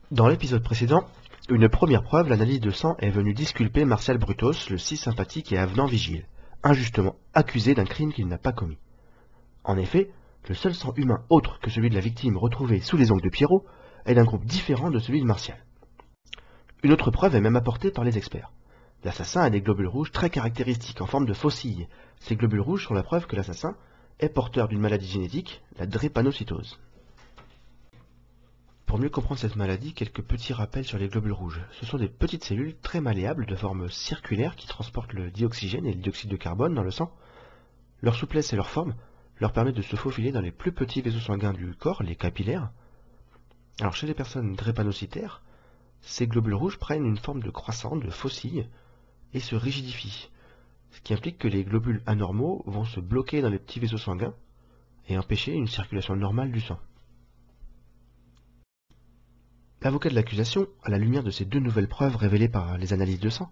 Dans l'épisode précédent, une première preuve, l'analyse de sang, est venue disculper Martial Brutos, le si sympathique et avenant vigile, injustement accusé d'un crime qu'il n'a pas commis. En effet, le seul sang humain autre que celui de la victime retrouvé sous les ongles de Pierrot est d'un groupe différent de celui de Martial. Une autre preuve est même apportée par les experts. L'assassin a des globules rouges très caractéristiques en forme de faucilles. Ces globules rouges sont la preuve que l'assassin est porteur d'une maladie génétique, la drépanocytose. Pour mieux comprendre cette maladie, quelques petits rappels sur les globules rouges. Ce sont des petites cellules très malléables de forme circulaire qui transportent le dioxygène et le dioxyde de carbone dans le sang. Leur souplesse et leur forme leur permettent de se faufiler dans les plus petits vaisseaux sanguins du corps, les capillaires. Alors chez les personnes drépanocytaires, ces globules rouges prennent une forme de croissant, de faucille, et se rigidifient, ce qui implique que les globules anormaux vont se bloquer dans les petits vaisseaux sanguins et empêcher une circulation normale du sang. L'avocat de l'accusation, à la lumière de ces deux nouvelles preuves révélées par les analyses de sang,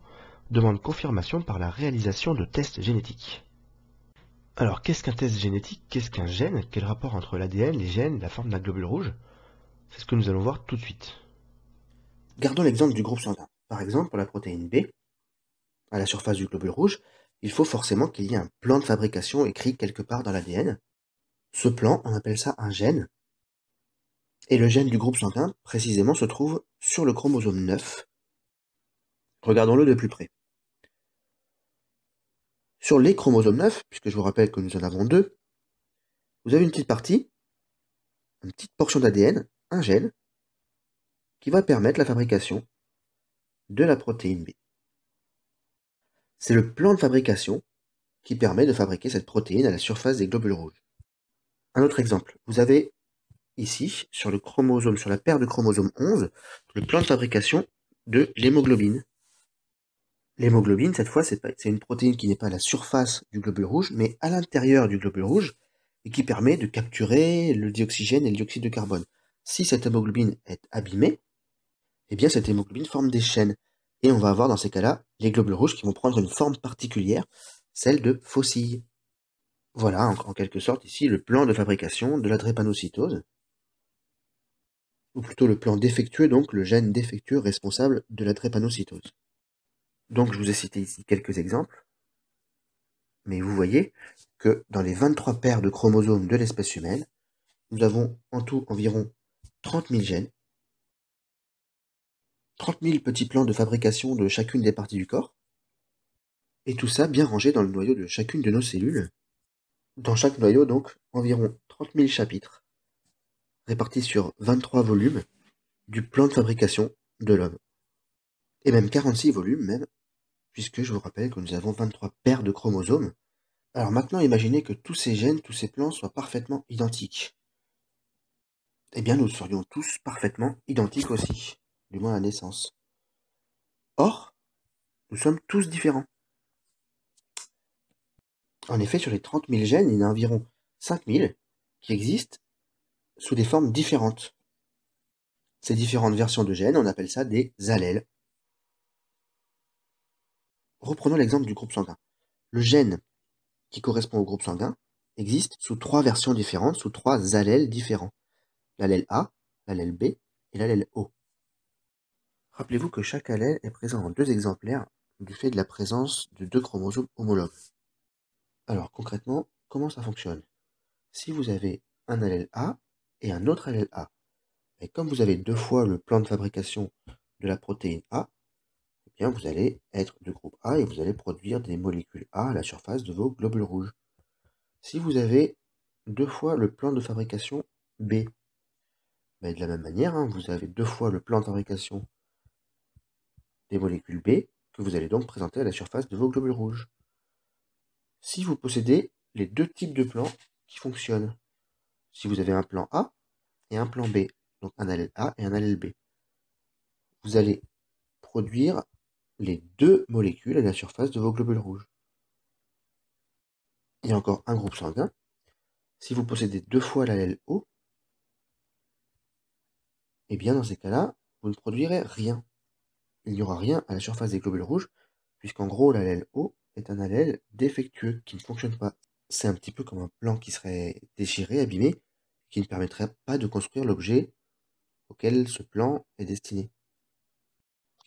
demande confirmation par la réalisation de tests génétiques. Alors, qu'est-ce qu'un test génétique? Qu'est-ce qu'un gène? Quel rapport entre l'ADN, les gènes et la forme d'un globule rouge? C'est ce que nous allons voir tout de suite. Gardons l'exemple du groupe sanguin. Par exemple, pour la protéine B, à la surface du globule rouge, il faut forcément qu'il y ait un plan de fabrication écrit quelque part dans l'ADN. Ce plan, on appelle ça un gène. Et le gène du groupe sanguin, précisément, se trouve sur le chromosome 9. Regardons-le de plus près. Sur les chromosomes 9, puisque je vous rappelle que nous en avons deux, vous avez une petite partie, une petite portion d'ADN, un gène, qui va permettre la fabrication de la protéine B. C'est le plan de fabrication qui permet de fabriquer cette protéine à la surface des globules rouges. Un autre exemple, vous avez ici, sur la paire de chromosomes 11, le plan de fabrication de l'hémoglobine. L'hémoglobine, cette fois, c'est une protéine qui n'est pas à la surface du globule rouge, mais à l'intérieur du globule rouge, et qui permet de capturer le dioxygène et le dioxyde de carbone. Si cette hémoglobine est abîmée, eh bien cette hémoglobine forme des chaînes. Et on va avoir dans ces cas-là les globules rouges qui vont prendre une forme particulière, celle de faucille. Voilà, en quelque sorte, ici, le plan de fabrication de la drépanocytose, ou plutôt le plan défectueux, donc le gène défectueux responsable de la drépanocytose. Donc je vous ai cité ici quelques exemples, mais vous voyez que dans les 23 paires de chromosomes de l'espèce humaine, nous avons en tout environ 30 000 gènes, 30 000 petits plans de fabrication de chacune des parties du corps, et tout ça bien rangé dans le noyau de chacune de nos cellules. Dans chaque noyau, donc, environ 30 000 chapitres, répartis sur 23 volumes du plan de fabrication de l'homme. Et même 46 volumes même, puisque je vous rappelle que nous avons 23 paires de chromosomes. Alors maintenant, imaginez que tous ces gènes, tous ces plans soient parfaitement identiques. Eh bien, nous serions tous parfaitement identiques aussi, du moins à la naissance. Or, nous sommes tous différents. En effet, sur les 30 000 gènes, il y en a environ 5 000 qui existent sous des formes différentes. Ces différentes versions de gènes, on appelle ça des allèles. Reprenons l'exemple du groupe sanguin. Le gène qui correspond au groupe sanguin existe sous 3 versions différentes, sous 3 allèles différents. L'allèle A, l'allèle B et l'allèle O. Rappelez-vous que chaque allèle est présent en 2 exemplaires du fait de la présence de 2 chromosomes homologues. Alors concrètement, comment ça fonctionne? Si vous avez un allèle A et un autre allèle A, et comme vous avez 2 fois le plan de fabrication de la protéine A, eh bien vous allez être de groupe A et vous allez produire des molécules A à la surface de vos globules rouges. Si vous avez 2 fois le plan de fabrication B, de la même manière, vous avez 2 fois le plan de fabrication des molécules B que vous allez donc présenter à la surface de vos globules rouges. Si vous possédez les 2 types de plans qui fonctionnent, si vous avez un plan A et un plan B, donc un allèle A et un allèle B, vous allez produire les 2 molécules à la surface de vos globules rouges. Et encore un groupe sanguin, si vous possédez 2 fois l'allèle O, eh bien dans ces cas-là, vous ne produirez rien. Il n'y aura rien à la surface des globules rouges, puisqu'en gros l'allèle O est un allèle défectueux qui ne fonctionne pas. C'est un petit peu comme un plan qui serait déchiré, abîmé, qui ne permettrait pas de construire l'objet auquel ce plan est destiné.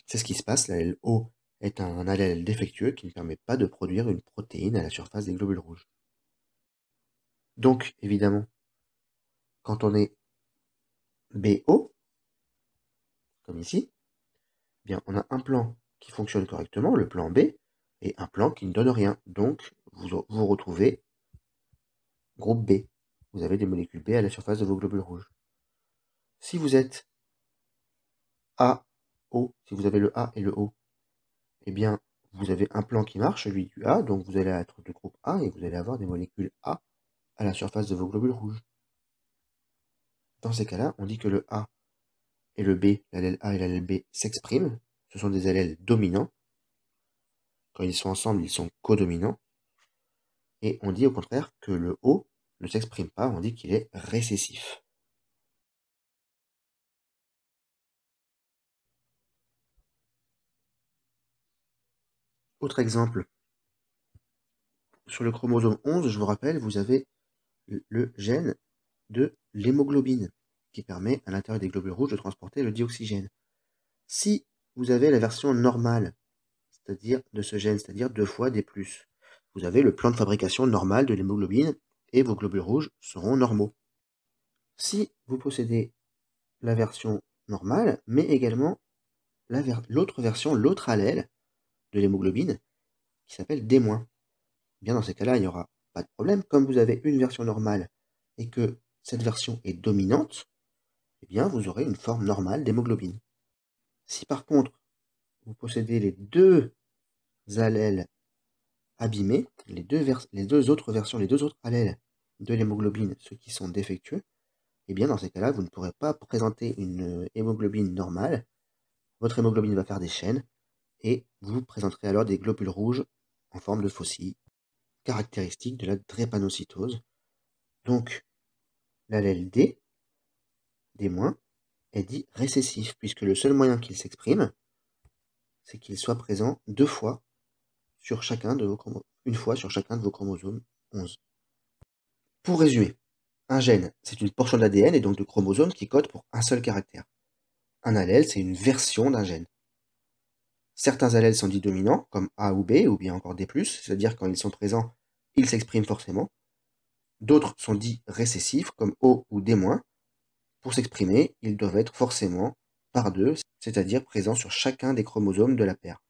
C'est ce qui se passe, l'allèle O est un allèle défectueux qui ne permet pas de produire une protéine à la surface des globules rouges. Donc, évidemment, quand on est BO, comme ici, eh bien, on a un plan qui fonctionne correctement, le plan B, et un plan qui ne donne rien. Donc, vous retrouvez groupe B. Vous avez des molécules B à la surface de vos globules rouges. Si vous êtes A, O, si vous avez le A et le O, eh bien, vous avez un plan qui marche, celui du A, donc vous allez être de groupe A et vous allez avoir des molécules A à la surface de vos globules rouges. Dans ces cas-là, on dit que le A et le B, l'allèle A et l'allèle B, s'expriment. Ce sont des allèles dominants. Quand ils sont ensemble, ils sont codominants. Et on dit au contraire que le O ne s'exprime pas, on dit qu'il est récessif. Autre exemple, sur le chromosome 11, je vous rappelle, vous avez le gène de l'hémoglobine, qui permet à l'intérieur des globules rouges de transporter le dioxygène. Si vous avez la version normale, c'est-à-dire de ce gène, c'est-à-dire 2 fois D+, vous avez le plan de fabrication normal de l'hémoglobine et vos globules rouges seront normaux. Si vous possédez la version normale, mais également l'autre version, l'autre allèle de l'hémoglobine, qui s'appelle D-, bien dans ces cas-là, il n'y aura pas de problème. Comme vous avez une version normale et que cette version est dominante, eh bien vous aurez une forme normale d'hémoglobine. Si par contre, vous possédez les deux allèles abîmés, les deux autres versions, les deux autres allèles de l'hémoglobine, ceux qui sont défectueux, eh bien dans ces cas-là, vous ne pourrez pas présenter une hémoglobine normale. Votre hémoglobine va faire des chaînes et vous présenterez alors des globules rouges en forme de faucille, caractéristique de la drépanocytose. Donc, l'allèle D, D-, est dit récessif, puisque le seul moyen qu'il s'exprime, c'est qu'il soit présent une fois sur chacun de vos chromosomes 11. Pour résumer, un gène, c'est une portion d'ADN et donc de chromosomes qui code pour un seul caractère. Un allèle, c'est une version d'un gène. Certains allèles sont dits dominants, comme A ou B, ou bien encore D+, c'est-à-dire quand ils sont présents, ils s'expriment forcément. D'autres sont dits récessifs, comme O ou D-. Pour s'exprimer, ils doivent être forcément par deux, c'est-à-dire présents sur chacun des chromosomes de la paire.